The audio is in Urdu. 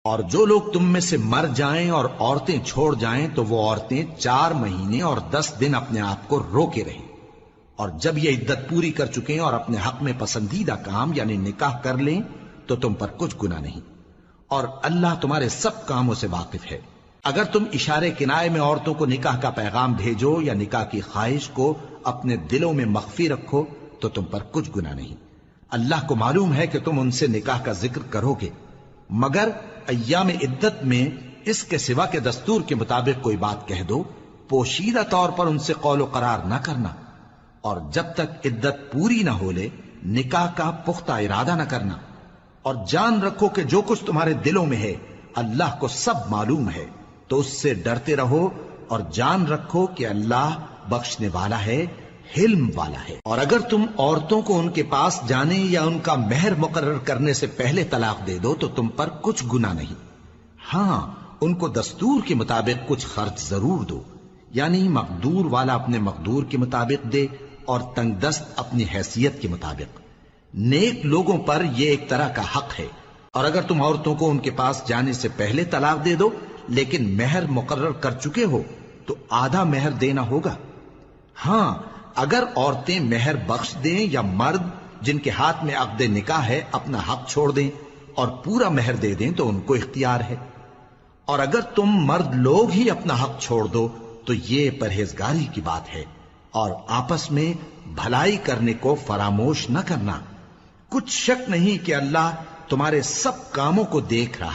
اور جو لوگ تم میں سے مر جائیں اور عورتیں چھوڑ جائیں تو وہ عورتیں 4 مہینے اور 10 دن اپنے آپ کو روکے رہیں، اور جب یہ عدت پوری کر چکیں اور اپنے حق میں پسندیدہ کام یعنی نکاح کر لیں تو تم پر کچھ گناہ نہیں، اور اللہ تمہارے سب کاموں سے واقف ہے۔ اگر تم اشارے کنائے میں عورتوں کو نکاح کا پیغام بھیجو یا نکاح کی خواہش کو اپنے دلوں میں مخفی رکھو تو تم پر کچھ گناہ نہیں۔ اللہ کو معلوم ہے کہ تم ان سے نکاح کا ذکر کرو گے، مگر ایام عدت میں اس کے سوا کے دستور کے مطابق کوئی بات کہہ دو، پوشیدہ طور پر ان سے قول و قرار نہ کرنا، اور جب تک عدت پوری نہ ہو لے نکاح کا پختہ ارادہ نہ کرنا، اور جان رکھو کہ جو کچھ تمہارے دلوں میں ہے اللہ کو سب معلوم ہے، تو اس سے ڈرتے رہو اور جان رکھو کہ اللہ بخشنے والا ہے، حلم والا ہے۔ اور اگر تم عورتوں کو ان کے پاس جانے یا ان کا مہر مقرر کرنے سے پہلے طلاق دے دو تو تم پر کچھ گناہ نہیں، ہاں ان کو دستور کے مطابق کچھ خرچ ضرور دو، یعنی مقدور والا اپنے مقدور کے مطابق دے اور تنگ دست اپنی حیثیت کے مطابق۔ نیک لوگوں پر یہ ایک طرح کا حق ہے۔ اور اگر تم عورتوں کو ان کے پاس جانے سے پہلے طلاق دے دو لیکن مہر مقرر کر چکے ہو تو آدھا مہر دینا ہوگا۔ ہاں اگر عورتیں مہر بخش دیں یا مرد جن کے ہاتھ میں عقد نکاح ہے اپنا حق چھوڑ دیں اور پورا مہر دے دیں تو ان کو اختیار ہے۔ اور اگر تم مرد لوگ ہی اپنا حق چھوڑ دو تو یہ پرہیزگاری کی بات ہے، اور آپس میں بھلائی کرنے کو فراموش نہ کرنا۔ کچھ شک نہیں کہ اللہ تمہارے سب کاموں کو دیکھ رہا